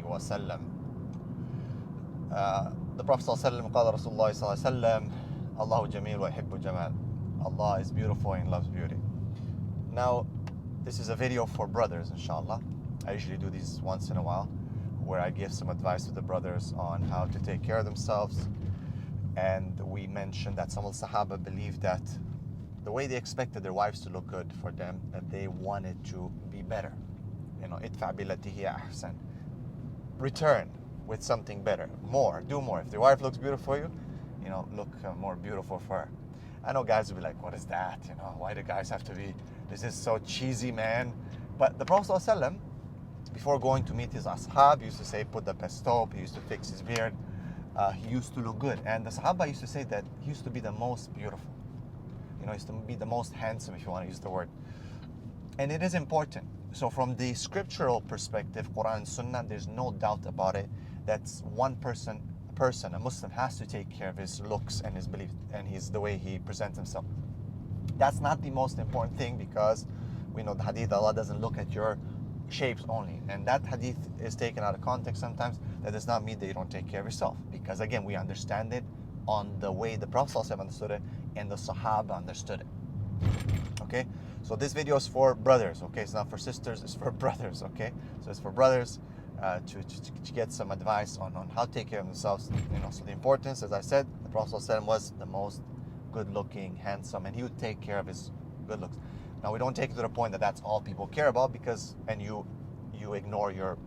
وسلم. The Prophet صلى الله عليه وسلم قال رسول الله صلى الله عليه وسلم الله جميل ويحب جمال. Allah is beautiful and loves beauty. Now, this is a video for brothers, inshallah. I usually do these once in a while, where I give some advice to the brothers on how to take care of themselves. And we mentioned that some of the Sahaba believed that the way they expected their wives to look good for them, that they wanted to be better. ادفع بالتي هي أحسن. Return with something better. More, do more. If your wife looks beautiful for you, look more beautiful for her. I know guys will be like, what is that? Why do guys have to be, this is so cheesy, man. But the Prophet ﷺ, before going to meet his ashab, he used to say, put the best soap, he used to fix his beard, he used to look good. And the Sahaba used to say that he used to be the most beautiful. He used to be the most handsome, if you want to use the word. And it is important. So from the scriptural perspective, Quran and Sunnah, there's no doubt about it. That's one person, a Muslim, has to take care of his looks and his belief and the way he presents himself. That's not the most important thing, because we know the hadith, Allah doesn't look at your shapes only. And that hadith is taken out of context sometimes. That does not mean that you don't take care of yourself. Because again, we understand it on the way the Prophet ﷺ understood it and the Sahaba understood it. Okay? So this video is for brothers, okay? It's not for sisters, it's for brothers, okay? So it's for brothers to get some advice on how to take care of themselves. So the importance, as I said, the Prophet ﷺ was the most good-looking, handsome, and he would take care of his good looks. Now, we don't take it to the point that that's all people care about, and you ignore your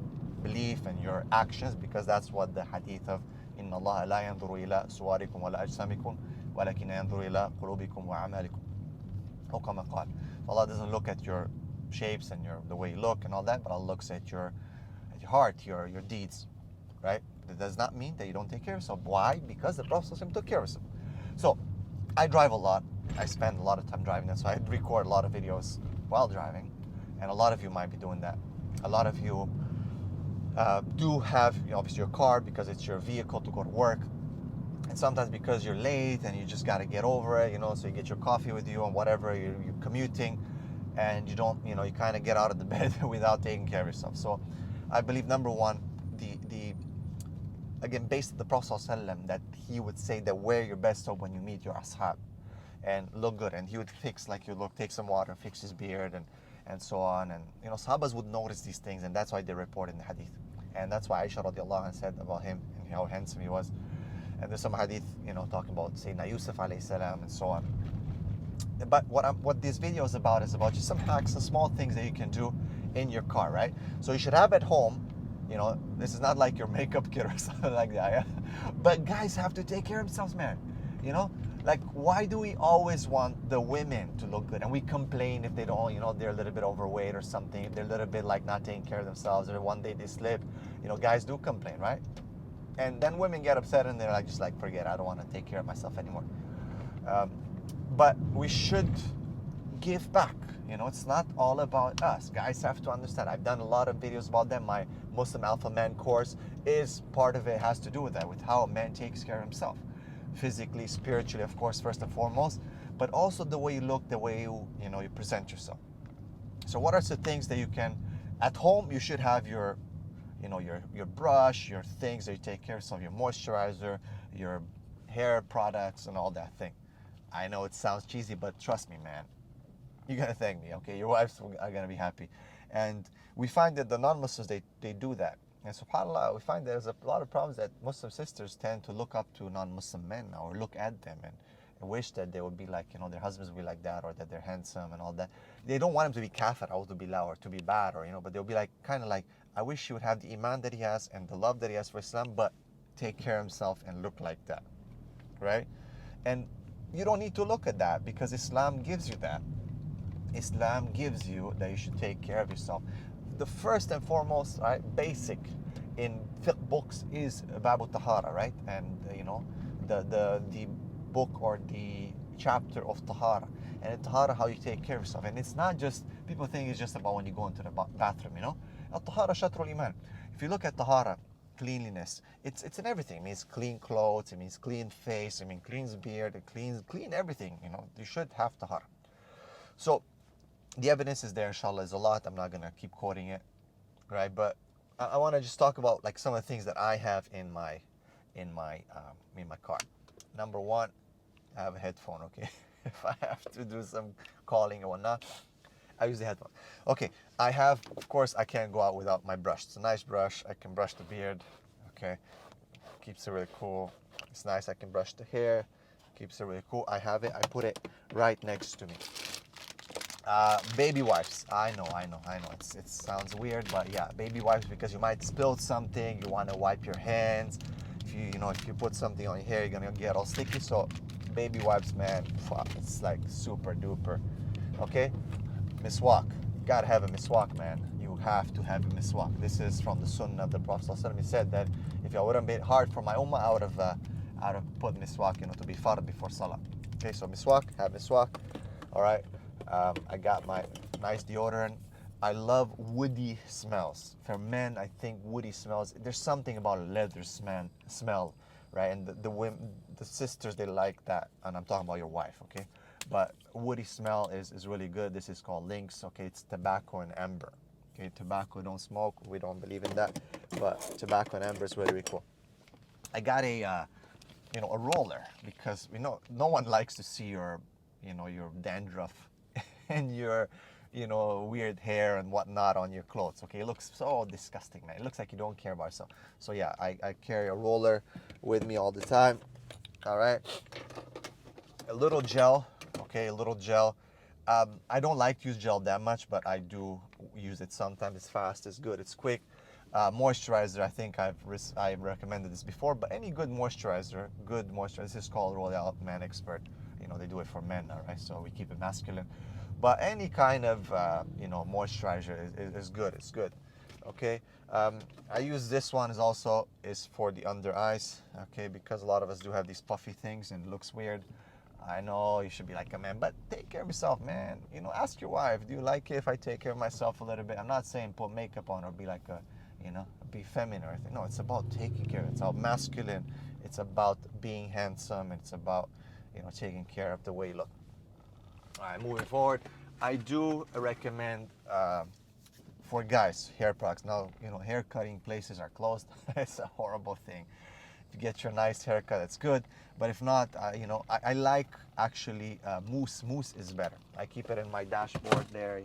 belief and your actions, because that's what the hadith of إِنَّ اللَّهَ لَا يَنْظُرُ إِلَىٰ صُوَارِكُمْ وَلَا أَجْسَامِكُمْ وَلَكِنَّ يَنْظُرُ إِلَىٰ قُلُوبِكُمْ وَأَعْمَالِكُمْ. Allah doesn't look at your shapes and the way you look and all that, but Allah looks at your heart, your deeds, right? That does not mean that you don't take care of yourself. Why? Because the Prophet ﷺ took care of himself. So, I drive a lot. I spend a lot of time driving, and so I record a lot of videos while driving, and a lot of you might be doing that. A lot of you do have, obviously, your car because it's your vehicle to go to work. And sometimes because you're late and you just got to get over it, so you get your coffee with you and whatever, you're commuting, and you don't, you kind of get out of the bed without taking care of yourself. So I believe, number one, again, based on the Prophet ﷺ, that he would say that wear your best soap when you meet your ashab and look good. And he would fix like you look, take some water, fix his beard and so on. And, sahabas would notice these things, and that's why they report in the hadith. And that's why Aisha radiallahu anha said about him and how handsome he was. And there's some hadith, talking about Sayyidina Yusuf alayhi salam and so on. But what this video is about just some hacks and small things that you can do in your car, right? So you should have at home, this is not like your makeup kit or something like that, yeah? But guys have to take care of themselves, man. Like, why do we always want the women to look good? And we complain if they don't, they're a little bit overweight or something, if they're a little bit like not taking care of themselves, or one day they slip. Guys do complain, right? And then women get upset and they're like, just like, forget it, I don't want to take care of myself anymore. But we should give back. It's not all about us. Guys have to understand. I've done a lot of videos about them. My Muslim Alpha Man course is part of it, has to do with that, with how a man takes care of himself. Physically, spiritually, of course, first and foremost, but also the way you look, the way you present yourself. So what are some things that you can, at home, you should have your brush, your things that you take care of, so your moisturizer, your hair products, and all that thing. I know it sounds cheesy, but trust me, man, you're gonna thank me, okay? Your wives are gonna be happy. And we find that the non-Muslims, they do that. And subhanAllah, we find there's a lot of problems that Muslim sisters tend to look up to non-Muslim men, or look at them and wish that they would be like, their husbands would be like that, or that they're handsome and all that. They don't want them to be kafir, or to be loud, or to be bad, or, but they'll be like, kind of like, I wish he would have the iman that he has and the love that he has for Islam, but take care of himself and look like that, right? And you don't need to look at that, because Islam gives you that. Islam gives you that you should take care of yourself. The first and foremost, right, basic in fiqh books is Babu Tahara, right? And the book or the chapter of Tahara. And in Tahara, how you take care of yourself. And it's not just, people think it's just about when you go into the bathroom, Tahara shatrul iman. If you look at Tahara, cleanliness, it's in everything. It means clean clothes, it means clean face, it means clean beard, it clean everything, You should have Tahara. So the evidence is there, inshallah, is a lot. I'm not going to keep quoting it, right? But I want to just talk about like some of the things that I have in my car. Number one, I have a headphone. Okay, if I have to do some calling or whatnot, I use the headphone. Okay, I have, of course, I can't go out without my brush. It's a nice brush. I can brush the beard. Okay, keeps it really cool. It's nice. I can brush the hair. Keeps it really cool. I have it. I put it right next to me. Baby wipes. I know. It sounds weird, but yeah, baby wipes, because you might spill something. You want to wipe your hands. If you put something on your hair, you're gonna get all sticky. So, baby wipes, man, it's like super duper. Okay, miswak. You gotta have a miswak, man. You have to have a miswak. This is from the Sunnah of the Prophet ﷺ. He said that if I wouldn't be hard for my ummah, I would have put miswak, to be fard before salah. Okay, so miswak, have miswak. All right. I got my nice deodorant. I love woody smells. For men, I think woody smells. There's something about a leather smell, right? And the women, the sisters, they like that. And I'm talking about your wife, okay? But woody smell is really good. This is called Lynx. Okay, it's tobacco and amber. Okay, tobacco, don't smoke. We don't believe in that. But tobacco and amber is really, really cool. I got a roller, because no one likes to see your dandruff and your weird hair and whatnot on your clothes. Okay, it looks so disgusting, man. It looks like you don't care about yourself. So yeah, I carry a roller with me all the time. All right, a little gel. Okay, a little gel. I don't like to use gel that much, but I do use it sometimes. It's fast, it's good, it's quick. Moisturizer, I think I've recommended this before, but any good moisturizer, this is called Royal Man Expert. They do it for men now, right? So we keep it masculine. But any kind of moisturizer is good. It's good. Okay. I use this one is for the under eyes. Okay, because a lot of us do have these puffy things and it looks weird. I know you should be like a man, but take care of yourself, man. Ask your wife, do you like it if I take care of myself a little bit? I'm not saying put makeup on or be like be feminine or anything. No, it's about taking care of it. It's about masculine. It's about being handsome. It's about, taking care of the way you look. All right, moving forward, I do recommend for guys hair products. Now, hair cutting places are closed. It's a horrible thing. If you get your nice haircut, that's good. But if not, I like actually Mousse. Mousse is better. I keep it in my dashboard there.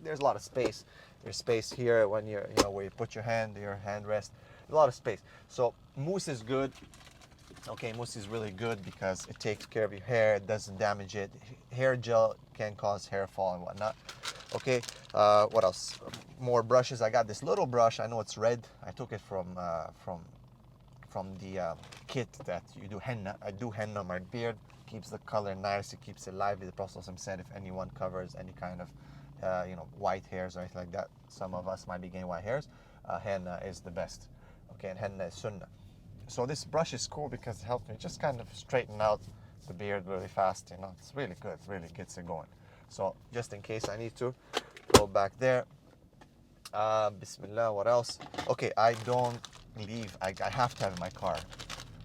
There's a lot of space. There's space here when where you put your hand rest. A lot of space. So Mousse is good. Okay, Mousse is really good because it takes care of your hair. It doesn't damage it. Hair gel can cause hair fall and whatnot. Okay, what else? More brushes. I got this little brush. I know it's red. I took it from the kit that you do henna. I do henna on my beard. Keeps the color nice. It keeps it lively. The Prophet said if anyone covers any kind of white hairs or anything like that, some of us might be getting white hairs. Henna is the best. Okay, and henna is sunnah. So this brush is cool because it helps me just kind of straighten out the beard really fast. It's really good. It really gets it going. So just in case I need to go back there. Bismillah, what else? Okay, I don't leave. I have to have in my car.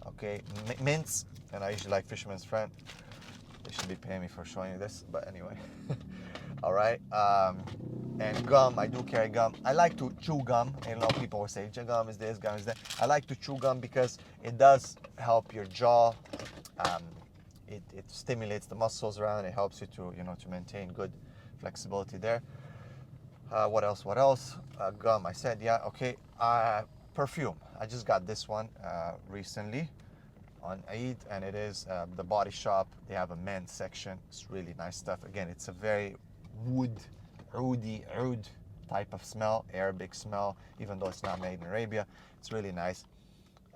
Okay, mints, and I usually like Fisherman's Friend. They should be paying me for showing you this, but anyway. All right, and gum. I do carry gum. I like to chew gum. And a lot of people will say, gum is this, gum is that. I like to chew gum because it does help your jaw. It stimulates the muscles around. It helps you to maintain good flexibility there. What else? Gum. I said, yeah. Okay. Perfume. I just got this one recently on Eid, and it is the Body Shop. They have a men's section. It's really nice stuff. Again, it's a very oud type of smell, Arabic smell, even though it's not made in Arabia. It's really nice,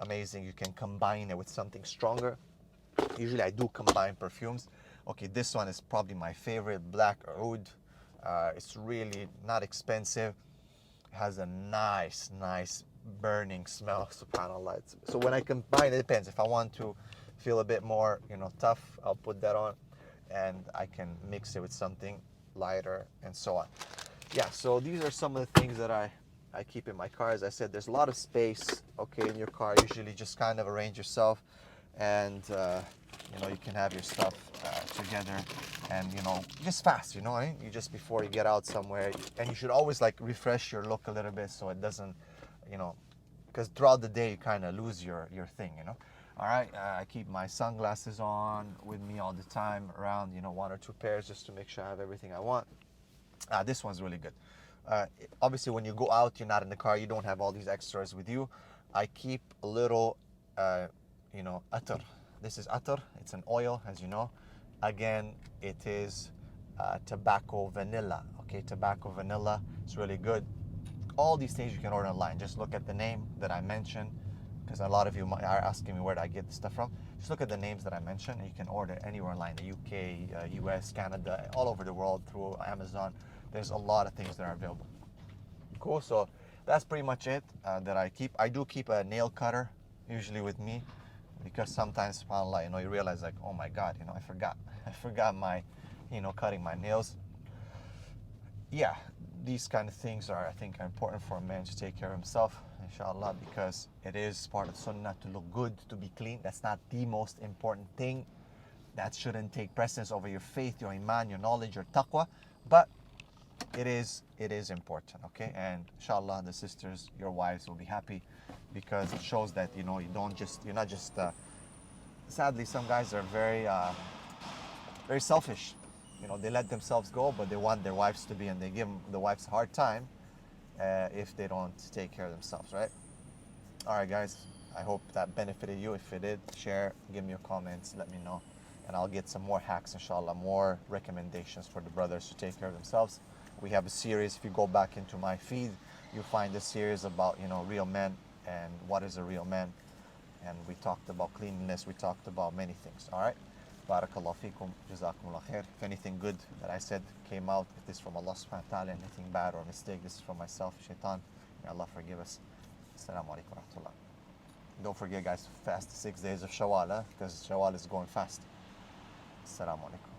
amazing. You can combine it with something stronger. Usually I do combine perfumes. Okay, this one is probably my favorite, Black Oud. It's really not expensive. It has a nice burning smell, subhanAllah. So when I combine it, depends. If I want to feel a bit more, tough, I'll put that on, and I can mix it with something lighter and so on. Yeah, so these are some of the things that I keep in my car. As I said, there's a lot of space, okay, in your car. Usually just kind of arrange yourself, and you can have your stuff together, and just fast, you just before you get out somewhere. And you should always like refresh your look a little bit so it doesn't you know, because throughout the day you kind of lose your thing, you know. All right, I keep my sunglasses on with me all the time, around, you know, 1 or 2 pairs, just to make sure I have everything I want. This one's really good. Obviously, when you go out, you're not in the car, you don't have all these extras with you. I keep a little, you know, attar. This is attar. It's an oil, as you know. Again, it is tobacco vanilla. Okay, tobacco vanilla. It's really good. All these things you can order online. Just look at the name that I mentioned, because a lot of you are asking me where do I get the stuff from. Just look at the names that I mentioned, and you can order anywhere online, the UK, US, Canada, all over the world through Amazon. There's a lot of things that are available. Cool, so that's pretty much it that I keep. I do keep a nail cutter usually with me, because sometimes, subhanAllah, you know, you realize like, oh my God, you know, I forgot. I forgot my, you know, cutting my nails. Yeah, these kind of things are, I think, are important for a man to take care of himself, inshallah, because it is part of sunnah to look good, to be clean. That's not the most important thing. That shouldn't take precedence over your faith, your iman, your knowledge, your taqwa. But it is important, okay? And inshallah, the sisters, your wives will be happy, because it shows that, you know, you're not just sadly, some guys are very selfish. You know, they let themselves go, but they want their wives to be, and they give the wives a hard time if they don't take care of themselves, right? All right, guys, I hope that benefited you. If it did, share, give me your comments, let me know, and I'll get some more hacks, inshallah, more recommendations for the brothers to take care of themselves. We have a series. If you go back into my feed, you'll find a series about, you know, real men and what is a real man. And we talked about cleanliness. We talked about many things. All right. Barakallahu feekum. Jazakumullah khair. If anything good that I said came out, if this is from Allah subhanahu wa ta'ala, anything bad or mistake, this is from myself, shaitan. May Allah forgive us. Assalamu alaikum wa rahmatullah. Don't forget, guys, to fast 6 days of Shawwal, because Shawwal is going fast. Assalamu alaikum.